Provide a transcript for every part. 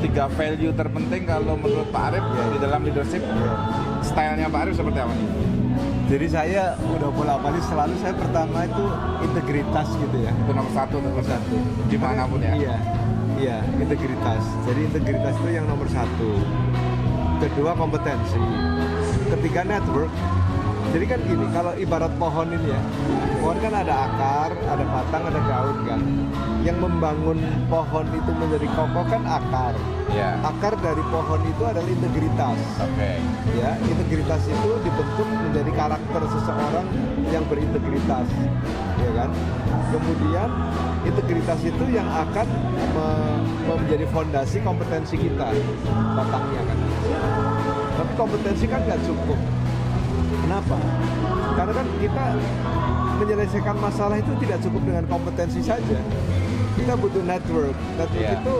tiga value terpenting kalau menurut Pak Arif di dalam leadership. Stylenya Pak Arif seperti apa nih? Jadi saya udah bolak-balik selalu saya pertama itu integritas gitu ya. Itu nomor satu. Dimanapun ya. Iya, integritas. Jadi integritas itu yang nomor satu. Kedua kompetensi. Ketiga network. Jadi kan gini, kalau ibarat pohon ini ya, pohon kan ada akar, ada batang, ada daun kan. Yang membangun pohon itu menjadi kokoh kan akar. Ya. Akar dari pohon itu adalah integritas. Oke. Ya, integritas itu dibentuk menjadi karakter seseorang yang berintegritas, ya kan? Kemudian integritas itu yang akan menjadi fondasi kompetensi kita, batangnya kan. Tapi kompetensi kan nggak cukup. Kenapa? Karena kan kita menyelesaikan masalah itu tidak cukup dengan kompetensi saja. Kita butuh network. Network itu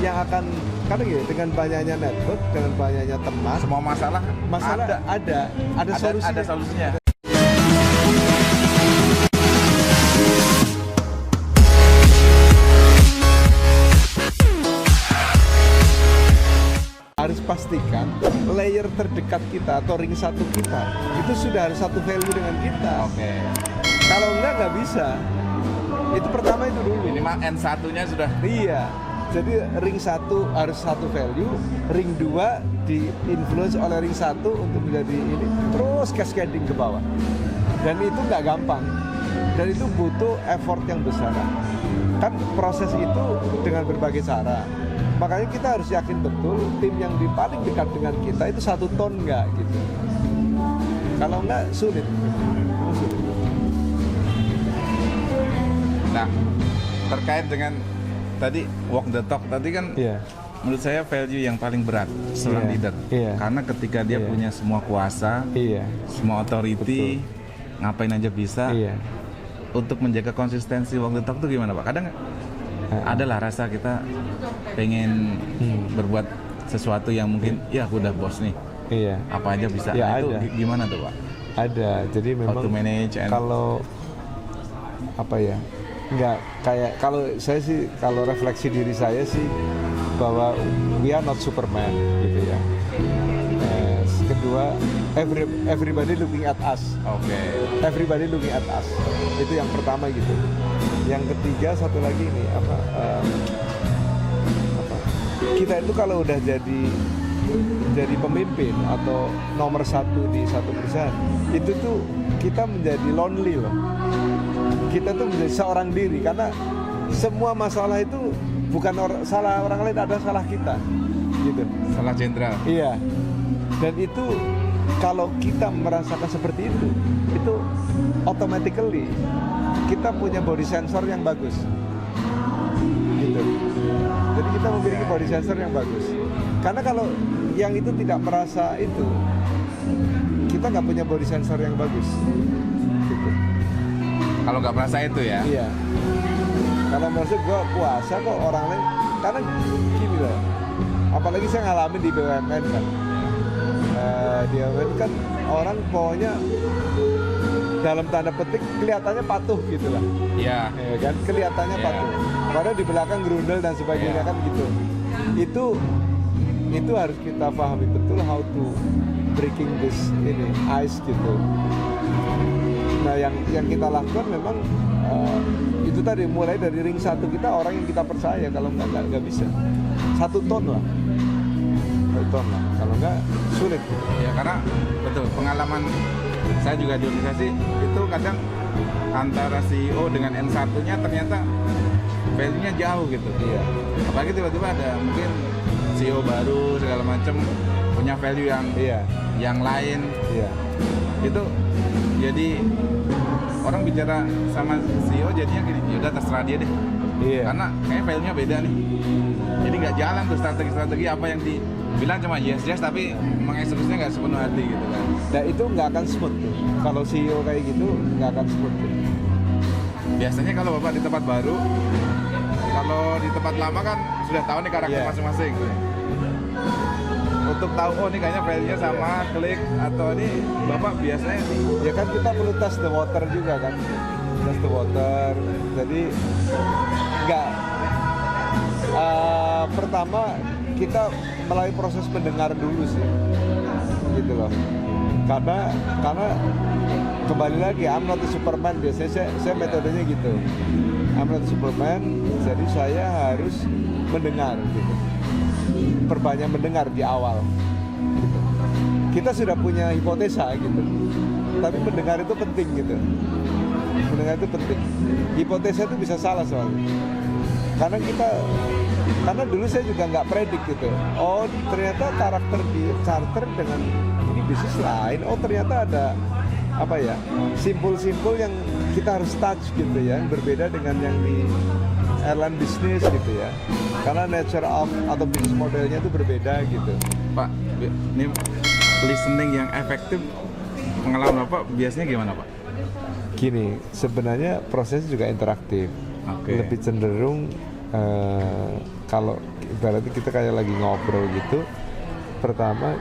yang akan, karena gini, dengan banyaknya network, dengan banyaknya teman, Semua masalah ada solusinya. Ada solusinya. Harus pastikan layer terdekat kita atau ring satu kita itu sudah harus satu value dengan kita. Oke. Kalau nggak bisa. Itu pertama itu dulu. Minimal N1-nya sudah. Iya. Jadi ring satu harus satu value, ring 2 di-influence oleh ring 1 untuk menjadi ini, terus cascading ke bawah. Dan itu nggak gampang. Dan itu butuh effort yang besar. Kan proses itu dengan berbagai cara. Makanya kita harus yakin betul tim yang di paling dekat dengan kita itu satu ton nggak gitu. Kalau nggak sulit. Nah, terkait dengan tadi walk the talk tadi kan, menurut saya value yang paling berat seorang leader. Karena ketika dia punya semua kuasa, semua authority, ngapain aja bisa. Untuk menjaga konsistensi walk the talk itu gimana Pak? Kadang adalah rasa kita pengen berbuat sesuatu yang mungkin ya aku udah bos nih, apa aja bisa. Nah, itu gimana tuh Pak? Ada. Jadi memang how to manage kalau apa ya, nggak kayak, kalau saya sih, kalau refleksi diri saya sih bahwa we are not Superman gitu ya. Kedua, everybody looking at us. Everybody looking at us. Itu yang pertama gitu. Yang ketiga, satu lagi ini apa? Kita itu kalau udah jadi pemimpin atau nomor satu di satu perusahaan, itu tuh kita menjadi lonely loh. Kita tuh menjadi seorang diri, karena semua masalah itu bukan salah orang lain, ada salah kita gitu. Salah jenderal. Iya. Dan itu kalau kita merasakan seperti itu automatically kita punya body sensor yang bagus gitu. Jadi kita memiliki body sensor yang bagus. Karena kalau yang itu tidak merasa itu, kita nggak punya body sensor yang bagus gitu. Kalau nggak merasa itu ya? Iya. Kalau merasa gue kuasa kok orang lain, karena gini loh, apalagi saya ngalamin di BUMN kan. Di BUMN kan orang pokoknya dalam tanda petik kelihatannya patuh gitu lah. Iya. Ya kan, kelihatannya patuh. Padahal di belakang gerundel dan sebagainya kan gitu. Itu harus kita pahami betul how to breaking this ice gitu. Nah, yang kita lakukan memang itu tadi, mulai dari ring satu kita, orang yang kita percaya. Kalau nggak bisa. 1 ton lah. 1 ton lah. Kalau nggak sulit. Ya karena betul, pengalaman saya juga di organisasi itu kadang antara CEO dengan N1-nya ternyata value-nya jauh gitu. Iya. Apalagi tiba-tiba ada mungkin CEO baru segala macam punya value yang lain. Iya. Itu jadi orang bicara sama CEO jadinya gini, yaudah terserah dia deh. Iya. Karena kayaknya value-nya beda nih. Jadi nggak jalan tuh strategi apa yang dibilang cuma yes tapi mengeksekusinya nggak sepenuh hati gitu kan. Nah, itu nggak akan smooth tuh. Kalau CEO kayak gitu nggak akan smooth tuh. Biasanya kalau Bapak di tempat baru, kalau di tempat lama kan sudah tahu nih karakter masing-masing. Untuk tahu, oh ini kayaknya value-nya sama, klik, atau ini Bapak biasanya Ya kan kita perlu test the water juga kan. Test the water. Jadi nggak pertama kita melalui proses mendengar dulu sih, gitu loh. Karena kembali lagi, I'm not a Superman. Biasanya saya metodenya gitu. I'm not a Superman, jadi saya harus mendengar gitu. Perbanyak mendengar di awal. Gitu. Kita sudah punya hipotesa gitu, tapi mendengar itu penting gitu. Mendengar itu penting. Hipotesa itu bisa salah soalnya. Karena dulu saya juga nggak predik gitu. Oh, ternyata karakter di charter dengan ini bisnis lain. Oh, ternyata ada apa ya, simpul-simpul yang kita harus touch gitu ya, yang berbeda dengan yang di airline bisnis gitu ya. Karena nature of atau bisnis modelnya itu berbeda gitu. Pak, ini listening yang efektif pengalaman Bapak biasanya gimana Pak? Gini, sebenarnya prosesnya juga interaktif. Lebih cenderung kalau ibaratnya kita kayak lagi ngobrol gitu, pertama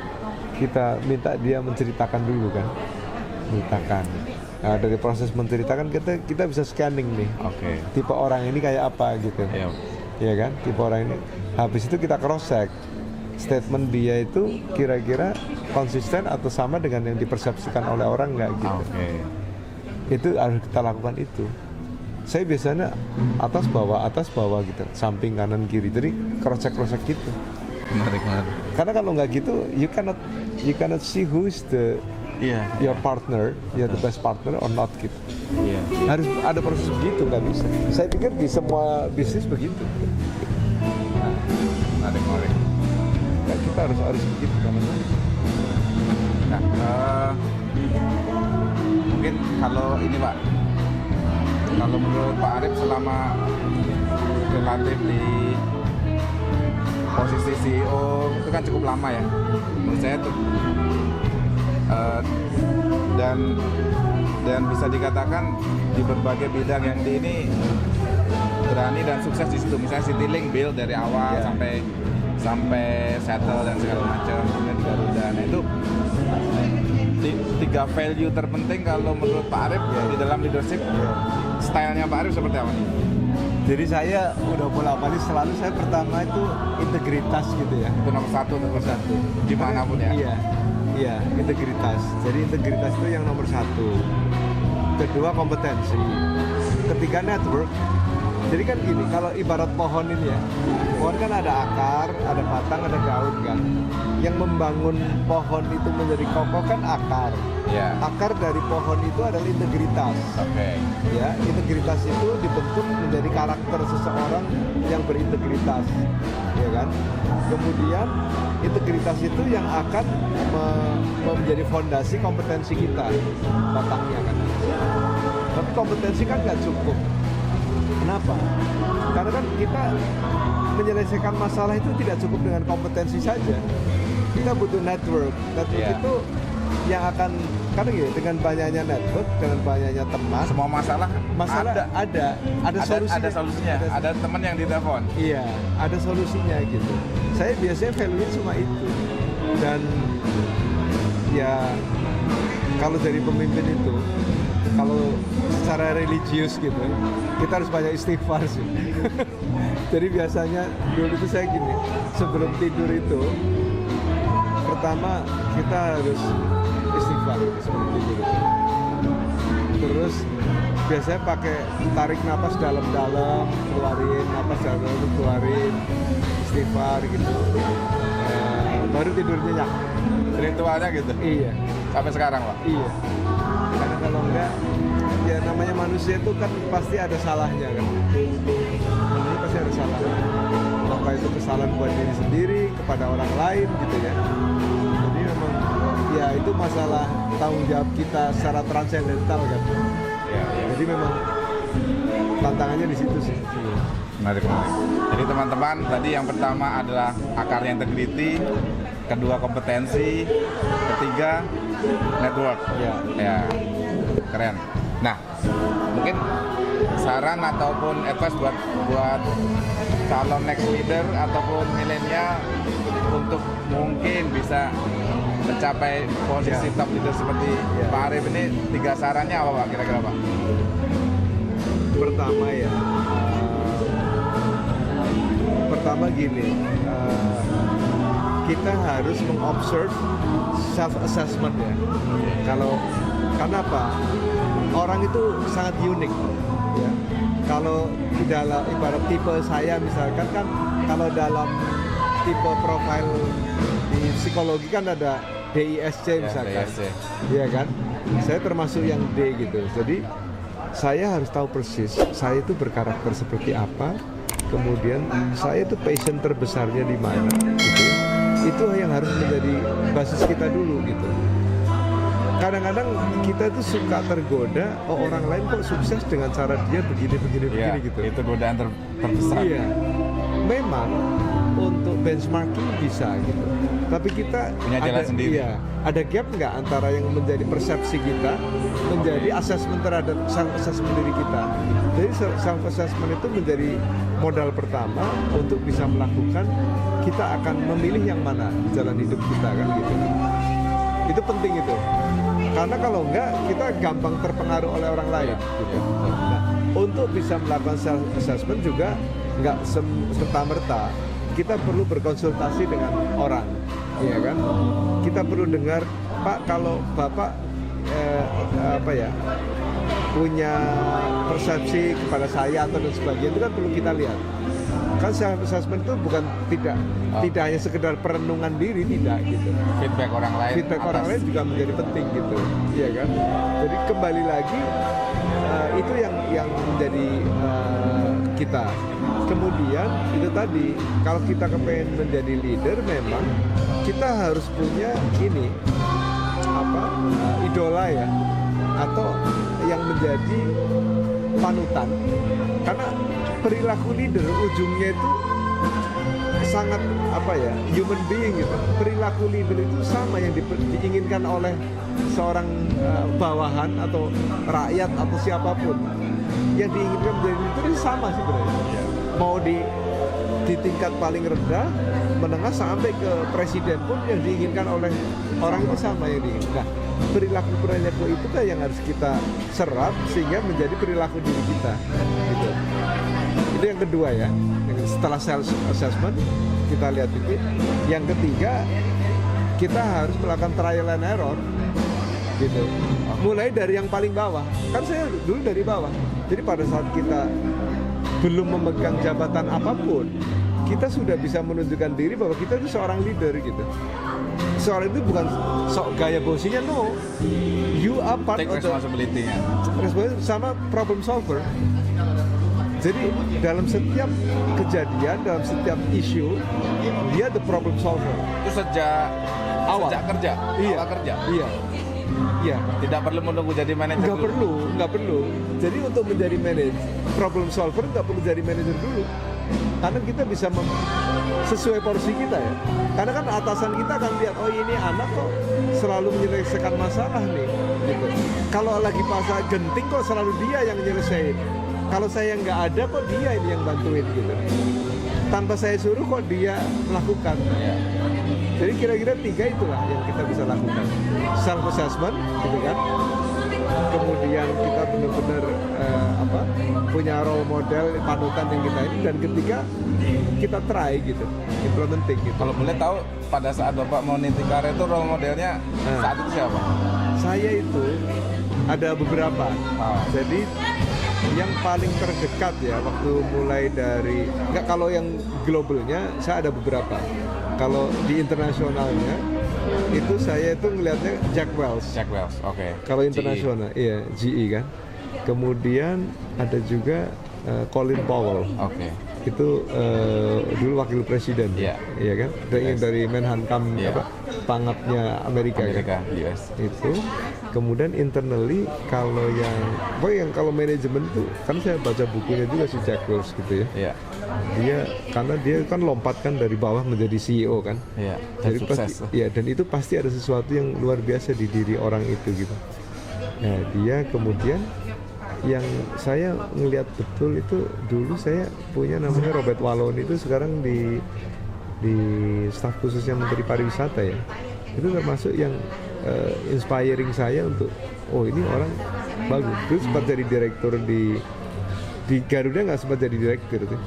kita minta dia menceritakan dulu kan, menceritakan. Nah, dari proses menceritakan kita bisa scanning nih, tipe orang ini kayak apa gitu, ya kan, tipe orang ini. Habis itu kita cross check statement dia itu kira-kira konsisten atau sama dengan yang dipersepsikan oleh orang nggak gitu. Itu harus kita lakukan itu. Saya biasanya atas bawah gitu, samping kanan kiri, jadi cross check gitu. Menarik. Karena kalau nggak gitu, you cannot see who is your partner, the best partner or not gitu. Harus ada proses begitu, nggak bisa. Saya pikir di semua bisnis begitu. Menarik. Nah, kita harus begitu teman-teman. Nah, mungkin kalau ini Pak, kalau menurut Pak Arif selama relatif di posisi CEO itu kan cukup lama ya, menurut saya tuh, dan bisa dikatakan di berbagai bidang yang di ini berani dan sukses di situ. Misalnya Citylink build dari awal sampai settle dan segala macam, kemudian di Garuda. Nah itu tiga value terpenting kalau menurut Pak Arif di dalam leadership. Stylenya Pak Arif seperti apa nih? Jadi saya udah bolak-balik selalu saya pertama itu integritas gitu ya. Itu nomor satu. Dimanapun ya. Iya, integritas. Jadi integritas itu yang nomor satu. Kedua kompetensi. Ketiga network. Jadi kan gini, kalau ibarat pohon ini ya, pohon kan ada akar, ada batang, ada daun kan. Yang membangun pohon itu menjadi kokoh kan akar. Akar dari pohon itu adalah integritas. Ya, integritas itu dibentuk menjadi karakter seseorang yang berintegritas, ya kan. Kemudian integritas itu yang akan menjadi fondasi kompetensi kita, batangnya kan. Tapi kompetensi kan nggak cukup. Kenapa? Karena kan kita menyelesaikan masalah itu tidak cukup dengan kompetensi saja. Kita butuh network. Network itu yang akan, karena gini, dengan banyaknya network, dengan banyaknya teman, semua masalah ada solusinya. Ada teman yang ditelepon. Iya, ada solusinya gitu. Saya biasanya value cuma itu. Dan ya kalau dari pemimpin itu, kalau secara religius gitu, kita harus banyak istighfar sih. Jadi biasanya dulu itu saya gini, sebelum tidur itu pertama kita harus istighfar sebelum tidur itu. Terus biasanya pakai tarik napas dalam-dalam, keluarin napas dalam-dalam, keluarin, istighfar gitu. Baru tidur nyenyak. Ritualnya gitu? Iya. Sampai sekarang Pak? Iya. Karena kalau enggak, ya namanya manusia itu kan pasti ada salahnya kan. Manusia pasti ada salahnya. Apakah itu kesalahan buat diri sendiri, kepada orang lain gitu ya. Jadi memang ya itu masalah tanggung jawab kita secara transendental kan. Jadi memang tantangannya di situ sih. Menarik. Jadi teman-teman, tadi yang pertama adalah akarnya integrity, kedua kompetensi, ketiga network. Ya, keren. Nah, mungkin saran ataupun advice buat calon next leader ataupun milenial untuk mungkin bisa mencapai posisi top leader seperti Pak Arif ini, 3 sarannya apa Pak kira-kira Pak? pertama gini, kita harus mengobserve self assessment ya. Karena apa? Orang itu sangat unik ya. Kalau di dalam ibarat tipe saya misalkan kan, kalau dalam tipe profil di psikologi kan ada DISC misalkan, ya kan? Saya termasuk yang D gitu. Jadi saya harus tahu persis saya itu berkarakter seperti apa, kemudian saya itu passion terbesarnya di mana, gitu. Itu yang harus menjadi basis kita dulu gitu. Kadang-kadang kita tuh suka tergoda, orang lain kok sukses dengan cara dia begini gitu. Itu godaan terbesar. Iya, memang untuk benchmarking bisa gitu. Tapi kita punya jalan sendiri. Iya, ada gap nggak antara yang menjadi persepsi kita, menjadi assessment terhadap self assessment diri kita. Jadi self assessment itu menjadi modal pertama untuk bisa melakukan, kita akan memilih yang mana jalan hidup kita kan gitu. Itu penting itu. Karena kalau enggak, kita gampang terpengaruh oleh orang lain gitu. Nah, untuk bisa melakukan self assessment juga enggak serta-merta kita perlu berkonsultasi dengan orang, iya kan? Kita perlu dengar, Pak, kalau Bapak punya persepsi kepada saya atau dan sebagainya, itu kan perlu kita lihat. Kan self assessment itu bukan tidak hanya sekedar perenungan diri, tidak gitu. Feedback orang lain juga menjadi penting gitu, iya kan? Jadi kembali lagi itu yang menjadi kita. Kemudian itu tadi, kalau kita kepengen menjadi leader, memang kita harus punya ini idola ya, atau yang menjadi panutan. Karena perilaku leader ujungnya itu sangat human being gitu. Perilaku leader itu sama yang diinginkan oleh seorang bawahan atau rakyat atau siapapun. Yang diinginkan menjadi leader itu sama sebenarnya. Mau di tingkat paling rendah, menengah sampai ke presiden pun yang diinginkan oleh orang itu sama yang diinginkan. Nah, perilaku itu kan yang harus kita serap sehingga menjadi perilaku diri kita gitu. Itu yang kedua ya. Setelah self assessment kita lihat itu. Yang ketiga, kita harus melakukan trial and error gitu. Mulai dari yang paling bawah. Kan saya dulu dari bawah. Jadi pada saat kita belum memegang jabatan apapun, kita sudah bisa menunjukkan diri bahwa kita itu seorang leader gitu. Seorang itu bukan sok gaya bosinya, no. You are part take of responsibility-nya. Sama problem solver. Jadi dalam setiap kejadian, dalam setiap isu, dia the problem solver. Itu sejak awal kerja. Iya. Tidak perlu menunggu jadi manajer. Nggak perlu. Jadi untuk menjadi manajer, problem solver nggak perlu jadi manajer dulu. Karena kita bisa sesuai porsi kita ya. Karena kan atasan kita akan lihat, oh ini anak kok selalu menyelesaikan masalah nih. Gitu. Kalau lagi pasal genting kok selalu dia yang nyelesain. Kalau saya nggak ada kok dia ini yang bantuin gitu. Tanpa saya suruh kok dia melakukan. Ya. Jadi kira-kira 3 itulah yang kita bisa lakukan. Self assessment, gitu kan. Kemudian kita benar-benar punya role model, panutan yang kita ini. Dan ketiga, kita try gitu, implementing gitu. Kalau boleh tahu, pada saat Bapak mau ninti karir itu role modelnya saat itu siapa? Saya itu ada beberapa. Jadi yang paling terdekat ya, waktu mulai dari, kalau yang globalnya saya ada beberapa. Kalau di internasionalnya itu saya itu ngelihatnya Jack Welch, oke. Kalau internasional, iya GE kan. Kemudian ada juga Colin Powell, oke. Itu dulu wakil presiden, iya kan, dari Menhankam, pangapnya Amerika kan? US. Itu kemudian internally kalau kalau manajemen tuh kan saya baca bukunya juga si Jack Welch gitu ya. Karena dia kan lompat kan dari bawah menjadi CEO kan. Dan sukses. Dan itu pasti ada sesuatu yang luar biasa di diri orang itu gitu. Nah, dia kemudian yang saya ngelihat betul itu, dulu saya punya namanya Robert Wallon, itu sekarang di staf khususnya Menteri Pariwisata ya. Itu termasuk yang inspiring saya untuk, ini orang bagus. Terus sempat jadi direktur di Garuda, nggak sempat jadi direktur tuh.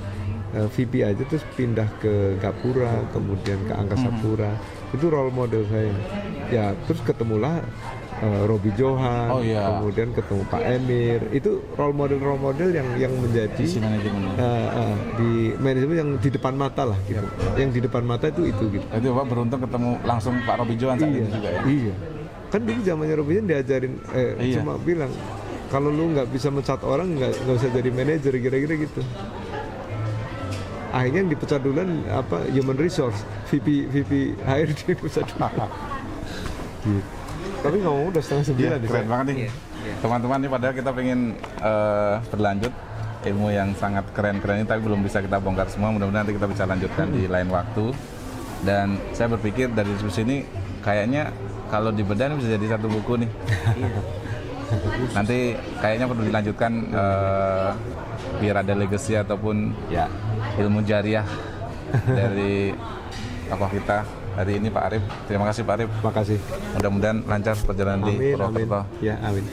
VP aja terus pindah ke Gapura, kemudian ke Angkasa Pura. Itu role model saya. Ya, terus ketemulah Robi Johan, kemudian ketemu Pak Emir. Itu role model yang menjadi di manajemen yang di depan mata lah gitu. Yang di depan mata itu gitu. Jadi Bapak beruntung ketemu langsung Pak Robi Johan saat itu juga ya? Iya. Kan dulu zamannya Robi Johan diajarin cuma bilang kalau lu nggak bisa mencat orang nggak usah jadi manajer, kira-kira gitu. Akhirnya yang dipecat duluan human resource, VP HRD pecat duluan. Gitu. Tapi ngomong udah 8:30 nih. Keren banget nih. Teman-teman nih padahal kita pengen berlanjut ilmu yang sangat keren-keren ini, tapi belum bisa kita bongkar semua. Mudah-mudahan nanti kita bisa lanjutkan di lain waktu. Dan saya berpikir dari diskusi ini kayaknya kalau dibedah ini bisa jadi satu buku nih. Nanti kayaknya perlu dilanjutkan biar ada legacy ataupun ilmu jariah dari tokoh kita hari ini, Pak Arif. Terima kasih Pak Arif. Terima kasih. Mudah-mudahan lancar perjalanan di Purwokerto. Ya, amin.